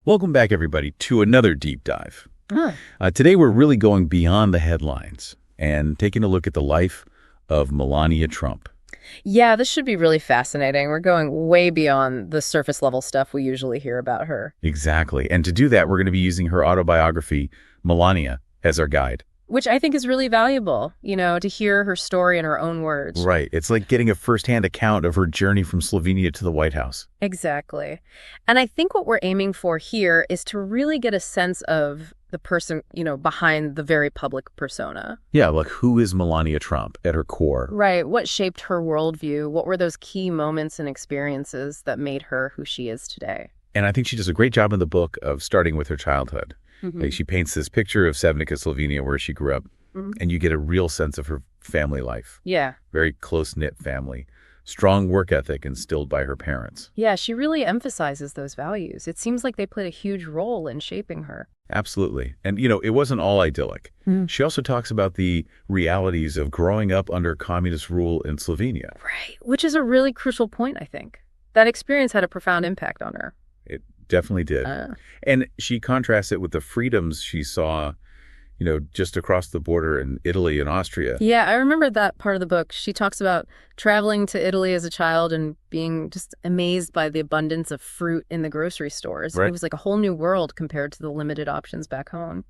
Welcome back, everybody, to another deep dive. Huh. Today, we're really going beyond the headlines and taking a look at the life of Melania Trump. Yeah, this should be really fascinating. We're going way beyond the surface level stuff we usually hear about her. Exactly. And to do that, we're going to be using her autobiography, Melania, as our guide. Which I think is really valuable, to hear her story in her own words. Right. It's like getting a firsthand account of her journey from Slovenia to the White House. Exactly. And I think what we're aiming for here is to really get a sense of the person, behind the very public persona. Yeah, like who is Melania Trump at her core? Right. What shaped her worldview? What were those key moments and experiences that made her who she is today? And I think she does a great job in the book of starting with her childhood. Mm-hmm. Like she paints this picture of Sevnica, Slovenia, where she grew up, and you get a real sense of her family life. Yeah. Very close-knit family. Strong work ethic instilled by her parents. Yeah, she really emphasizes those values. It seems like they played a huge role in shaping her. Absolutely. And, it wasn't all idyllic. She also talks about the realities of growing up under communist rule in Slovenia. Right, which is a really crucial point, I think. That experience had a profound impact on her. It definitely did. And she contrasts it with the freedoms she saw, just across the border in Italy and Austria. Yeah, I remember that part of the book. She talks about traveling to Italy as a child and being just amazed by the abundance of fruit in the grocery stores. Right. It was like a whole new world compared to the limited options back home.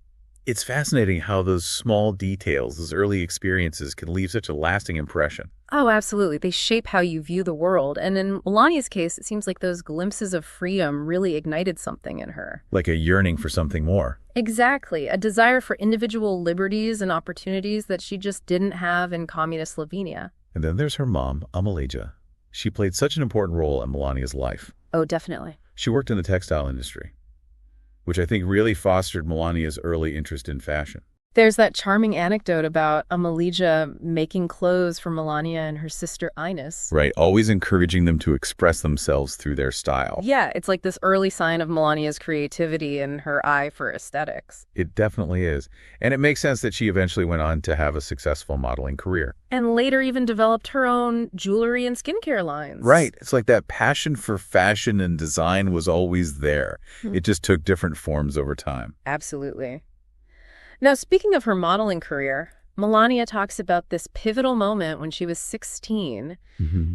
It's fascinating how those small details, those early experiences can leave such a lasting impression. Oh, absolutely. They shape how you view the world. And in Melania's case, it seems like those glimpses of freedom really ignited something in her. Like a yearning for something more. Exactly. A desire for individual liberties and opportunities that she just didn't have in communist Slovenia. And then there's her mom, Amalija. She played such an important role in Melania's life. Oh, definitely. She worked in the textile industry, which I think really fostered Melania's early interest in fashion. There's that charming anecdote about Amalija making clothes for Melania and her sister Ines. Right, always encouraging them to express themselves through their style. Yeah, it's like this early sign of Melania's creativity and her eye for aesthetics. It definitely is. And it makes sense that she eventually went on to have a successful modeling career. And later even developed her own jewelry and skincare lines. Right. It's like that passion for fashion and design was always there. It just took different forms over time. Absolutely. Now, speaking of her modeling career, Melania talks about this pivotal moment when she was 16.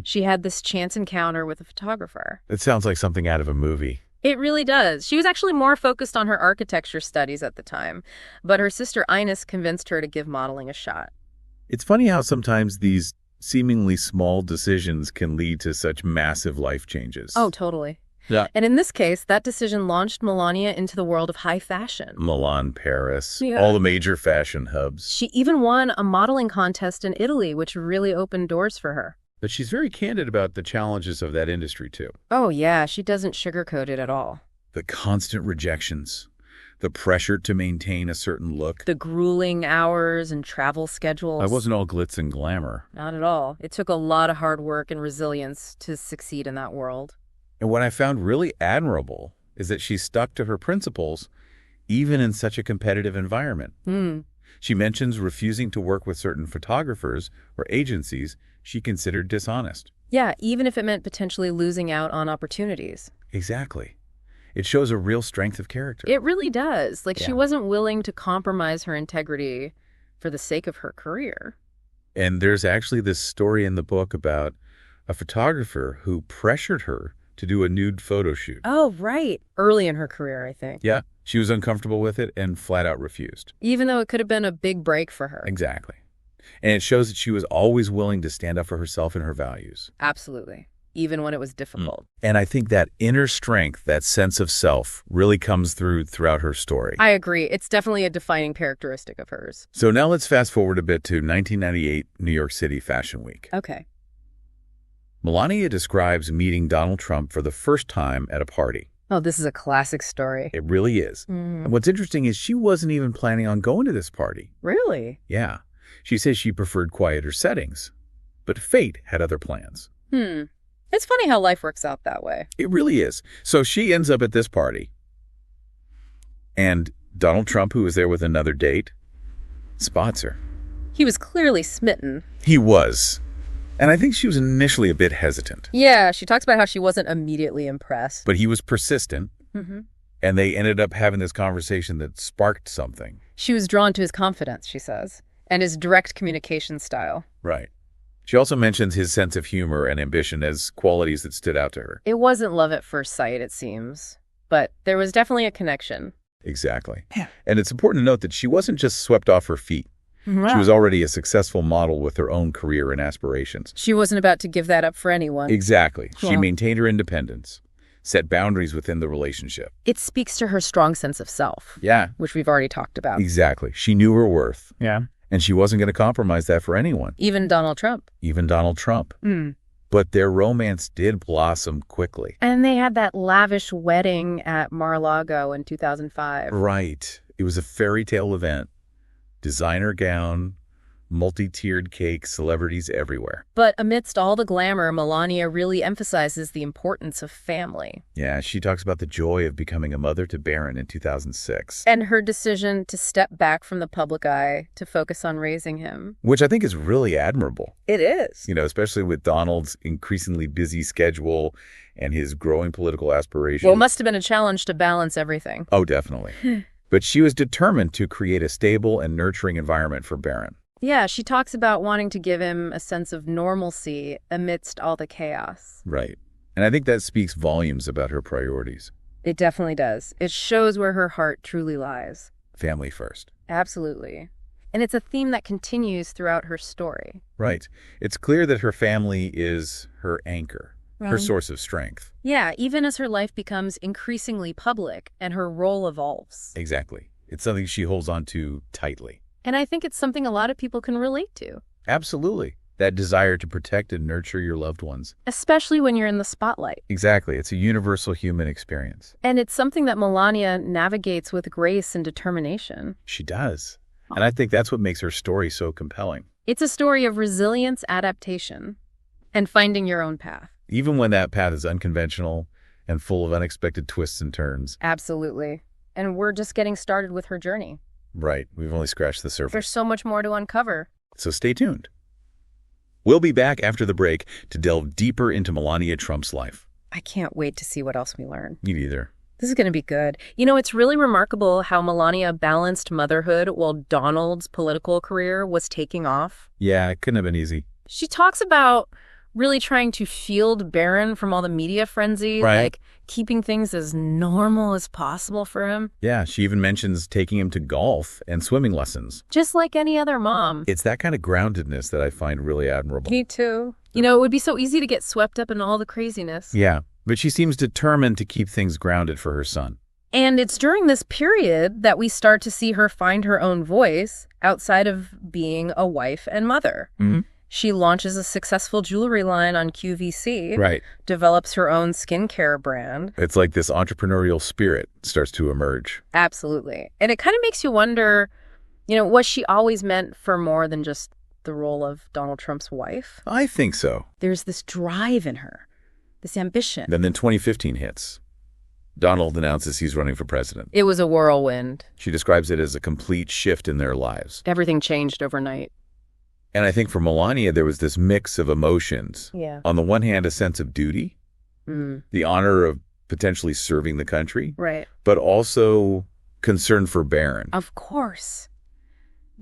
She had this chance encounter with a photographer. It sounds like something out of a movie. It really does. She was actually more focused on her architecture studies at the time, but her sister Ines convinced her to give modeling a shot. It's funny how sometimes these seemingly small decisions can lead to such massive life changes. Oh, totally. Yeah. And in this case, that decision launched Melania into the world of high fashion. Milan, Paris, Yeah. all the major fashion hubs. She even won a modeling contest in Italy, which really opened doors for her. But she's very candid about the challenges of that industry, too. Oh, yeah, she doesn't sugarcoat it at all. The constant rejections, the pressure to maintain a certain look. The grueling hours and travel schedules. I wasn't all glitz and glamour. Not at all. It took a lot of hard work and resilience to succeed in that world. And what I found really admirable is that she stuck to her principles even in such a competitive environment. She mentions refusing to work with certain photographers or agencies she considered dishonest. Yeah, even if it meant potentially losing out on opportunities. Exactly. It shows a real strength of character. It really does. Like, she Yeah. wasn't willing to compromise her integrity for the sake of her career. And there's actually this story in the book about a photographer who pressured her to do a nude photo shoot. Oh, right. Early in her career, I think. Yeah, she was uncomfortable with it and flat out refused. Even though it could have been a big break for her. Exactly. And it shows that she was always willing to stand up for herself and her values. Absolutely. Even when it was difficult. And I think that inner strength, that sense of self, really comes through throughout her story. I agree. It's definitely a defining characteristic of hers. So now let's fast forward a bit to 1998 New York City Fashion Week. Okay. Melania describes meeting Donald Trump for the first time at a party. Oh, this is a classic story. It really is. And what's interesting is she wasn't even planning on going to this party. Really? Yeah. She says she preferred quieter settings, but fate had other plans. It's funny how life works out that way. It really is. So she ends up at this party, and Donald Trump, who was there with another date, spots her. He was clearly smitten. He was. And I think she was initially a bit hesitant. Yeah, she talks about how she wasn't immediately impressed. But he was persistent. And they ended up having this conversation that sparked something. She was drawn to his confidence, she says, and his direct communication style. Right. She also mentions his sense of humor and ambition as qualities that stood out to her. It wasn't love at first sight, it seems, but there was definitely a connection. Exactly. Yeah. And it's important to note that she wasn't just swept off her feet. Wow. She was already a successful model with her own career and aspirations. She wasn't about to give that up for anyone. Exactly. She Well. maintained her independence, set boundaries within the relationship. It speaks to her strong sense of self. Yeah. Which we've already talked about. Exactly. She knew her worth. Yeah. And she wasn't going to compromise that for anyone. Even Donald Trump. Even Donald Trump. Mm. But their romance did blossom quickly. And they had that lavish wedding at Mar-a-Lago in 2005. Right. It was a fairy tale event. Designer gown, multi-tiered cake, celebrities everywhere. But amidst all the glamour, Melania really emphasizes the importance of family. Yeah, she talks about the joy of becoming a mother to Barron in 2006. And her decision to step back from the public eye to focus on raising him. Which I think is really admirable. It is. You know, especially with Donald's increasingly busy schedule and his growing political aspirations. Well, it must have been a challenge to balance everything. Oh, definitely. But she was determined to create a stable and nurturing environment for Barron. Yeah, she talks about wanting to give him a sense of normalcy amidst all the chaos. Right. And I think that speaks volumes about her priorities. It definitely does. It shows where her heart truly lies. Family first. Absolutely. And it's a theme that continues throughout her story. Right. It's clear that her family is her anchor, her source of strength. Yeah, even as her life becomes increasingly public and her role evolves. Exactly. It's something she holds on to tightly. And I think it's something a lot of people can relate to. Absolutely. That desire to protect and nurture your loved ones. Especially when you're in the spotlight. Exactly. It's a universal human experience. And it's something that Melania navigates with grace and determination. She does. And I think that's what makes her story so compelling. It's a story of resilience, adaptation, and finding your own path. Even when that path is unconventional and full of unexpected twists and turns. Absolutely. And we're just getting started with her journey. Right. We've only scratched the surface. There's so much more to uncover. So stay tuned. We'll be back after the break to delve deeper into Melania Trump's life. I can't wait to see what else we learn. Me neither. This is going to be good. You know, it's really remarkable how Melania balanced motherhood while Donald's political career was taking off. Yeah, it couldn't have been easy. She talks about really trying to shield Barron from all the media frenzy, Right. like keeping things as normal as possible for him. Yeah, she even mentions taking him to golf and swimming lessons. Just like any other mom. It's that kind of groundedness that I find really admirable. Me too. You know, it would be so easy to get swept up in all the craziness. Yeah, but she seems determined to keep things grounded for her son. And it's during this period that we start to see her find her own voice outside of being a wife and mother. Mm-hmm. She launches a successful jewelry line on QVC, Right. develops her own skincare brand. It's like this entrepreneurial spirit starts to emerge. Absolutely. And it kind of makes you wonder, you know, was she always meant for more than just the role of Donald Trump's wife? I think so. There's this drive in her, this ambition. Then 2015 hits. Donald announces he's running for president. It was a whirlwind. She describes it as a complete shift in their lives. Everything changed overnight. And I think for Melania, there was this mix of emotions. Yeah. On the one hand, a sense of duty, the honor of potentially serving the country, Right. but also concern for Barron. Of course.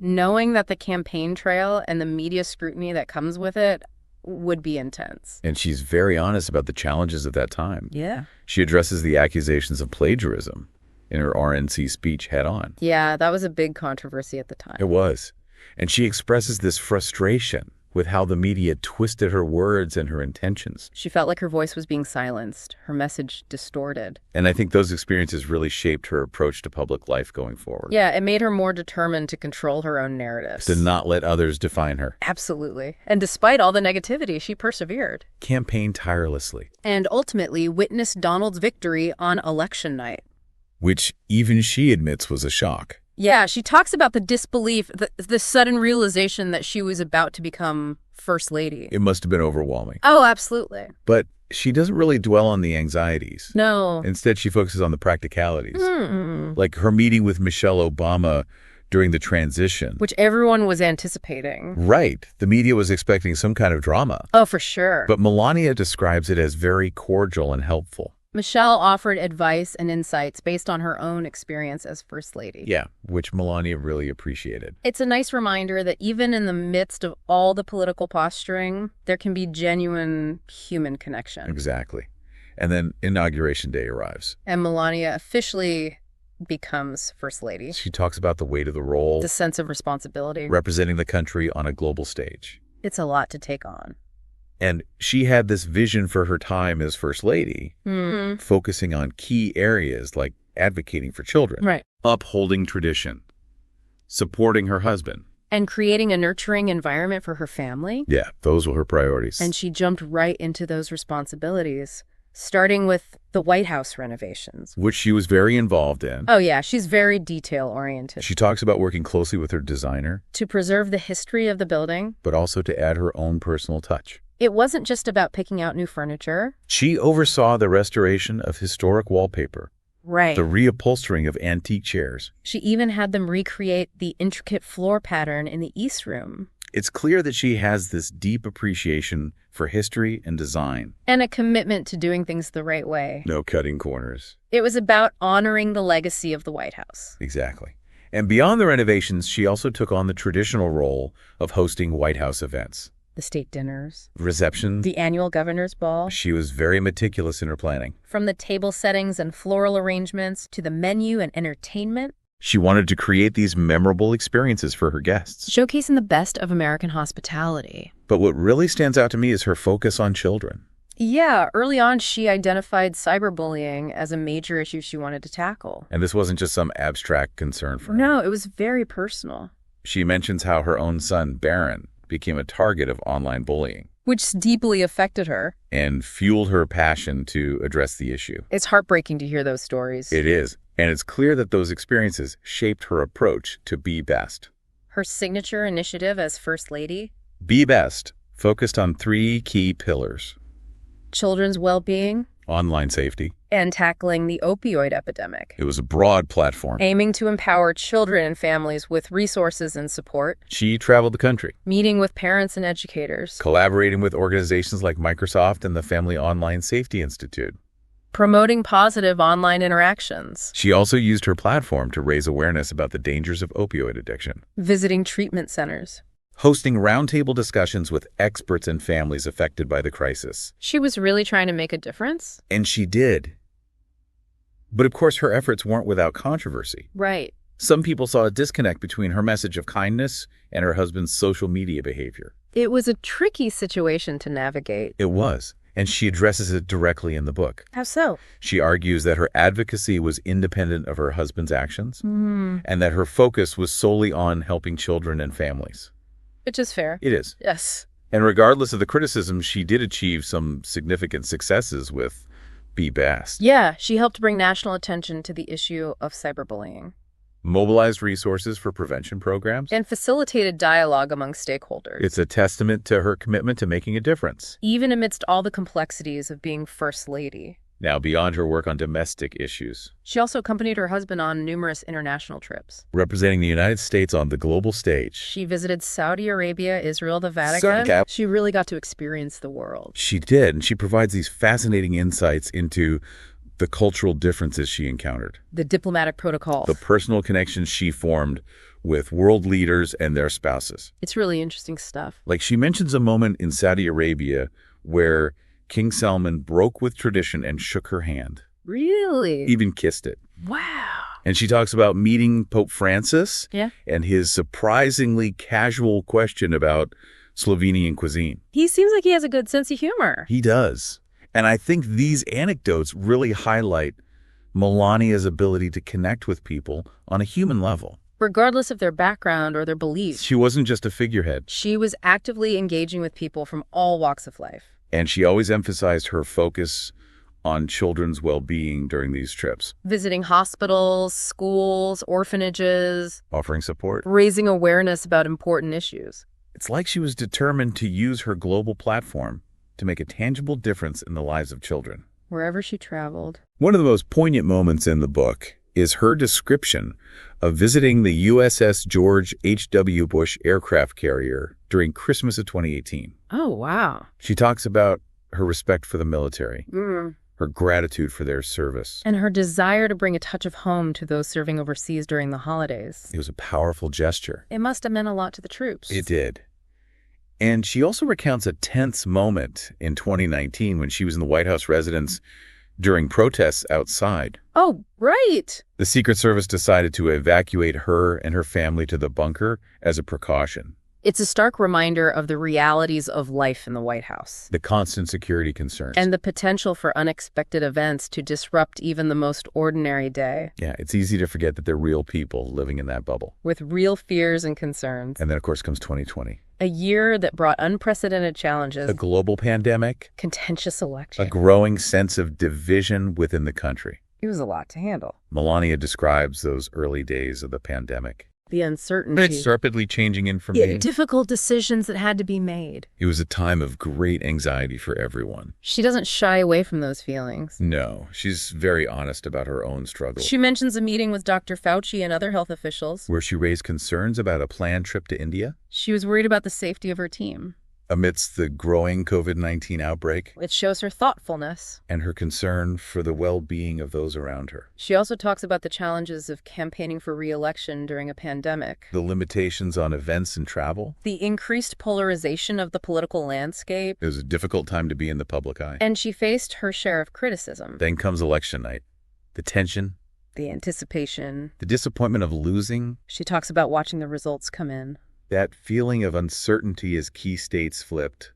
Knowing that the campaign trail and the media scrutiny that comes with it would be intense. And she's very honest about the challenges of that time. Yeah. She addresses the accusations of plagiarism in her RNC speech head on. Yeah, that was a big controversy at the time. It was. And she expresses this frustration with how the media twisted her words and her intentions. She felt like her voice was being silenced, her message distorted. And I think those experiences really shaped her approach to public life going forward. Yeah, it made her more determined to control her own narratives. To not let others define her. Absolutely. And despite all the negativity, she persevered. Campaigned tirelessly. And ultimately witnessed Donald's victory on election night. Which even she admits was a shock. Yeah, she talks about the disbelief, the sudden realization that she was about to become First Lady. It must have been overwhelming. Oh, absolutely. But she doesn't really dwell on the anxieties. No. Instead, she focuses on the practicalities. Like her meeting with Michelle Obama during the transition. Which everyone was anticipating. Right. The media was expecting some kind of drama. Oh, for sure. But Melania describes it as very cordial and helpful. Michelle offered advice and insights based on her own experience as First Lady. Yeah, which Melania really appreciated. It's a nice reminder that even in the midst of all the political posturing, there can be genuine human connection. Exactly. And then Inauguration Day arrives. And Melania officially becomes First Lady. She talks about the weight of the role, The sense of responsibility. representing the country on a global stage. It's a lot to take on. And she had this vision for her time as First Lady, focusing on key areas like advocating for children, Right. upholding tradition, supporting her husband. And creating a nurturing environment for her family. Yeah, those were her priorities. And she jumped right into those responsibilities, starting with the White House renovations. which she was very involved in. Oh, yeah, she's very detail-oriented. She talks about working closely with her designer, To preserve the history of the building, but also to add her own personal touch. it wasn't just about picking out new furniture. She oversaw the restoration of historic wallpaper, Right. the reupholstering of antique chairs. She even had them recreate the intricate floor pattern in the East Room. It's clear that she has this deep appreciation for history and design. And a commitment to doing things the right way. No cutting corners. It was about honoring the legacy of the White House. Exactly. And beyond the renovations, she also took on the traditional role of hosting White House events. The state dinners, Receptions. the annual governor's ball, She was very meticulous in her planning. from the table settings and floral arrangements to the menu and entertainment, She wanted to create these memorable experiences for her guests. showcasing the best of American hospitality. But what really stands out to me is her focus on children. Yeah, early on she identified cyberbullying as a major issue she wanted to tackle. And this wasn't just some abstract concern for her. No, it was very personal. She mentions how her own son, Barron, became a target of online bullying Which deeply affected her. and fueled her passion to address the issue. It's heartbreaking to hear those stories. It is. And it's clear that those experiences shaped her approach to Be Best. Her signature initiative as First Lady, Be Best focused on 3 key pillars: children's well-being, online safety. and tackling the opioid epidemic, It was a broad platform. aiming to empower children and families with resources and support, She traveled the country, meeting with parents and educators, collaborating with organizations like Microsoft and the Family Online Safety Institute. promoting positive online interactions, She also used her platform to raise awareness about the dangers of opioid addiction, visiting treatment centers. hosting roundtable discussions with experts and families affected by the crisis. She was really trying to make a difference. And she did. But of course, her efforts weren't without controversy. Right. Some people saw a disconnect between her message of kindness and her husband's social media behavior. It was a tricky situation to navigate. It was, and she addresses it directly in the book. How so? She argues that her advocacy was independent of her husband's actions, and that her focus was solely on helping children and families. Which is fair. It is. Yes. And regardless of the criticism, she did achieve some significant successes with Be Best. Yeah, she helped bring national attention to the issue of cyberbullying Mobilized resources for prevention programs. and facilitated dialogue among stakeholders. It's a testament to her commitment to making a difference. Even amidst all the complexities of being First Lady. Now, beyond her work on domestic issues, She also accompanied her husband on numerous international trips. representing the United States on the global stage, She visited Saudi Arabia, Israel, the Vatican. Saudi. She really got to experience the world. she did, and she provides these fascinating insights into the cultural differences she encountered, The diplomatic protocol. the personal connections she formed with world leaders and their spouses. It's really interesting stuff. Like, she mentions a moment in Saudi Arabia where King Salman broke with tradition and shook her hand, Really? even kissed it. Wow. And she talks about meeting Pope Francis Yeah. and his surprisingly casual question about Slovenian cuisine. He seems like he has a good sense of humor. He does. And I think these anecdotes really highlight Melania's ability to connect with people on a human level. Regardless of their background or their beliefs, She wasn't just a figurehead, she was actively engaging with people from all walks of life. and she always emphasized her focus on children's well-being during these trips, Visiting hospitals, schools, orphanages, offering support. raising awareness about important issues. It's like she was determined to use her global platform to make a tangible difference in the lives of children. Wherever she traveled. One of the most poignant moments in the book is her description of visiting the USS George H.W. Bush aircraft carrier during Christmas of 2018. Oh, wow. She talks about her respect for the military, her her gratitude for their service. And her desire to bring a touch of home to those serving overseas during the holidays. It was a powerful gesture. It must have meant a lot to the troops. It did. And she also recounts a tense moment in 2019 when she was in the White House residence during protests outside. Oh, right. The Secret Service decided to evacuate her and her family to the bunker as a precaution. It's a stark reminder of the realities of life in the White House. The constant security concerns. And the potential for unexpected events to disrupt even the most ordinary day. Yeah, it's easy to forget that they're real people living in that bubble. With real fears and concerns. And then, of course, comes 2020. A year that brought unprecedented challenges. A global pandemic. Contentious election. A growing sense of division within the country. It was a lot to handle. Melania describes those early days of the pandemic. The uncertainty. It's rapidly changing information. Difficult decisions that had to be made. It was a time of great anxiety for everyone. She doesn't shy away from those feelings. No, she's very honest about her own struggles. She mentions a meeting with Dr. Fauci and other health officials. Where she raised concerns about a planned trip to India. She was worried about the safety of her team. Amidst the growing COVID-19 outbreak. It shows her thoughtfulness. And her concern for the well-being of those around her. She also talks about the challenges of campaigning for re-election during a pandemic. The limitations on events and travel. The increased polarization of the political landscape. It was a difficult time to be in the public eye. And she faced her share of criticism. Then comes election night. The tension. The anticipation. The disappointment of losing. She talks about watching the results come in. That feeling of uncertainty as key states flipped.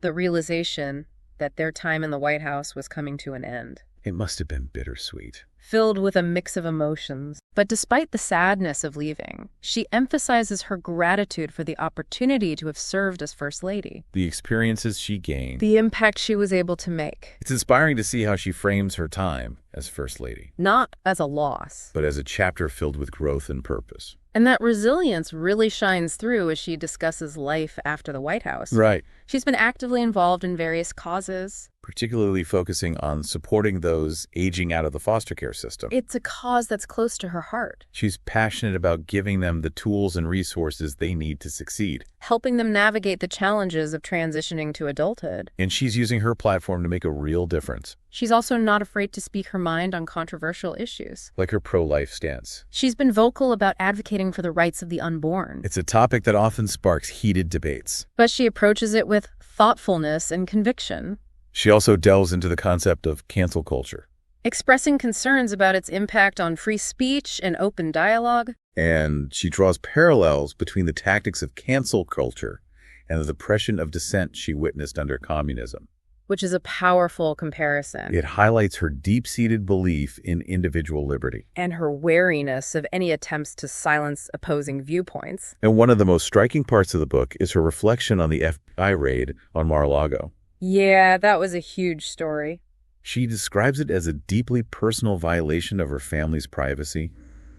The realization that their time in the White House was coming to an end. It must have been bittersweet. Filled with a mix of emotions. But despite the sadness of leaving, she emphasizes her gratitude for the opportunity to have served as First Lady. The experiences she gained. The impact she was able to make. It's inspiring to see how she frames her time as First Lady. Not as a loss. But as a chapter filled with growth and purpose. And that resilience really shines through as she discusses life after the White House. Right. She's been actively involved in various causes. Particularly focusing on supporting those aging out of the foster care system. It's a cause that's close to her heart. She's passionate about giving them the tools and resources they need to succeed. Helping them navigate the challenges of transitioning to adulthood. And she's using her platform to make a real difference. She's also not afraid to speak her mind on controversial issues. Like her pro-life stance. She's been vocal about advocating for the rights of the unborn. It's a topic that often sparks heated debates. But she approaches it with thoughtfulness and conviction. She also delves into the concept of cancel culture. Expressing concerns about its impact on free speech and open dialogue. And she draws parallels between the tactics of cancel culture and the suppression of dissent she witnessed under communism. Which is a powerful comparison. It highlights her deep-seated belief in individual liberty. And her wariness of any attempts to silence opposing viewpoints. And one of the most striking parts of the book is her reflection on the FBI raid on Mar-a-Lago. Yeah, that was a huge story. She describes it as a deeply personal violation of her family's privacy.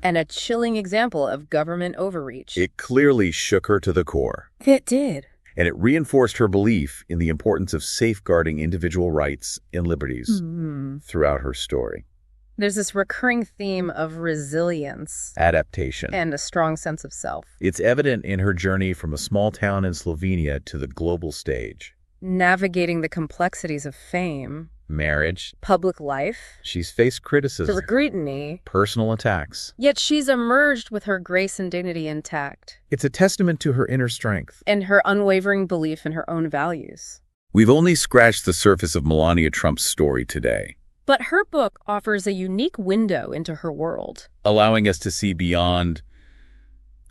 And a chilling example of government overreach. It clearly shook her to the core. It did. And it reinforced her belief in the importance of safeguarding individual rights and liberties throughout her story. There's this recurring theme of resilience. Adaptation. And a strong sense of self. It's evident in her journey from a small town in Slovenia to the global stage. Navigating the complexities of fame. Marriage. Public life. She's faced criticism. Scrutiny. Personal attacks. Yet she's emerged with her grace and dignity intact. It's a testament to her inner strength. And her unwavering belief in her own values. We've only scratched the surface of Melania Trump's story today. But her book offers a unique window into her world. Allowing us to see beyond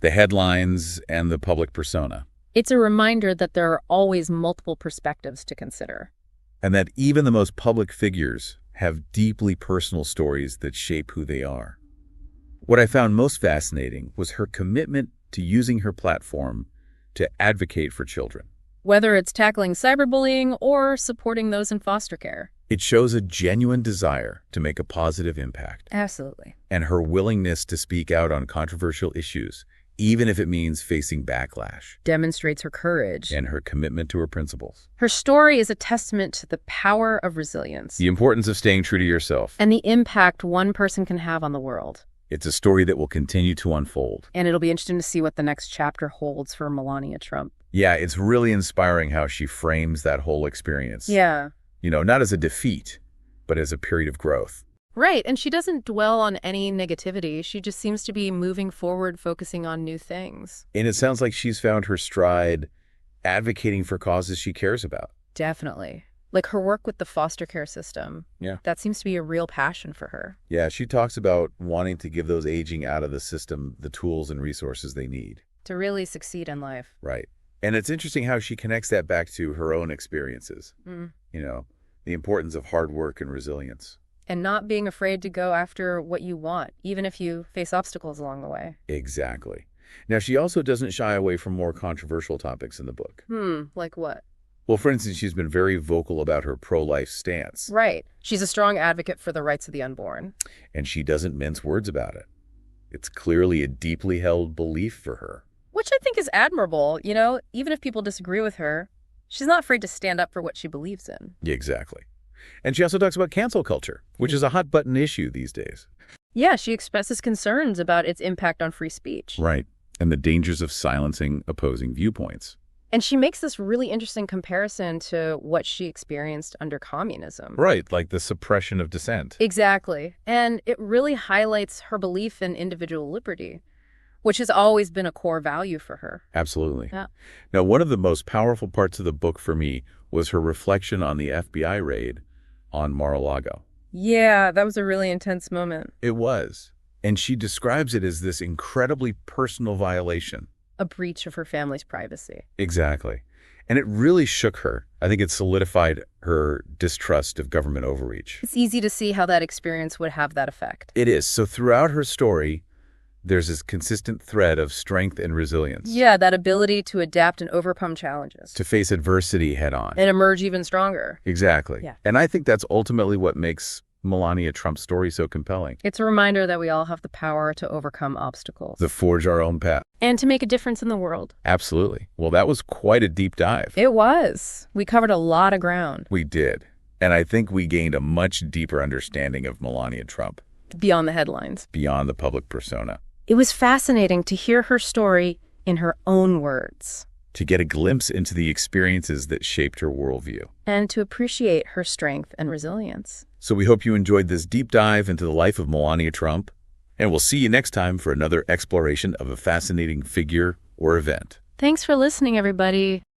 the headlines and the public persona. It's a reminder that there are always multiple perspectives to consider. And that even the most public figures have deeply personal stories that shape who they are. What I found most fascinating was her commitment to using her platform to advocate for children. Whether it's tackling cyberbullying or supporting those in foster care. It shows a genuine desire to make a positive impact. Absolutely. And her willingness to speak out on controversial issues, even if it means facing backlash. Demonstrates her courage. And her commitment to her principles. Her story is a testament to the power of resilience. The importance of staying true to yourself. And the impact one person can have on the world. It's a story that will continue to unfold. And it'll be interesting to see what the next chapter holds for Melania Trump. Yeah, it's really inspiring how she frames that whole experience. Yeah. You know, not as a defeat, but as a period of growth. Right, and she doesn't dwell on any negativity. She just seems to be moving forward, focusing on new things. And it sounds like she's found her stride advocating for causes she cares about. Definitely. Like her work with the foster care system. Yeah. That seems to be a real passion for her. Yeah, she talks about wanting to give those aging out of the system the tools and resources they need. To really succeed in life. Right. And it's interesting how she connects that back to her own experiences. You know, the importance of hard work and resilience. And not being afraid to go after what you want, even if you face obstacles along the way. Exactly. Now, she also doesn't shy away from more controversial topics in the book. Like what? Well, for instance, she's been very vocal about her pro-life stance. Right. She's a strong advocate for the rights of the unborn. And she doesn't mince words about it. It's clearly a deeply held belief for her. Which I think is admirable. You know, even if people disagree with her, she's not afraid to stand up for what she believes in. Yeah, exactly. And she also talks about cancel culture, which is a hot-button issue these days. Yeah, she expresses concerns about its impact on free speech. Right. And the dangers of silencing opposing viewpoints. And she makes this really interesting comparison to what she experienced under communism. Right, like the suppression of dissent. Exactly. And it really highlights her belief in individual liberty, which has always been a core value for her. Absolutely. Yeah. Now, one of the most powerful parts of the book for me was her reflection on the FBI raid on Mar-a-Lago. Yeah, that was a really intense moment. It was. And she describes it as this incredibly personal violation. A breach of her family's privacy. Exactly. And it really shook her. I think it solidified her distrust of government overreach. It's easy to see how that experience would have that effect. It is. So throughout her story, there's this consistent thread of strength and resilience. Yeah, that ability to adapt and overcome challenges. To face adversity head on. And emerge even stronger. Exactly. Yeah. And I think that's ultimately what makes Melania Trump's story so compelling. It's a reminder that we all have the power to overcome obstacles. To forge our own path. And to make a difference in the world. Absolutely. Well, that was quite a deep dive. It was. We covered a lot of ground. We did. And I think we gained a much deeper understanding of Melania Trump. Beyond the headlines. Beyond the public persona. It was fascinating to hear her story in her own words. To get a glimpse into the experiences that shaped her worldview. And to appreciate her strength and resilience. So we hope you enjoyed this deep dive into the life of Melania Trump. And we'll see you next time for another exploration of a fascinating figure or event. Thanks for listening, everybody.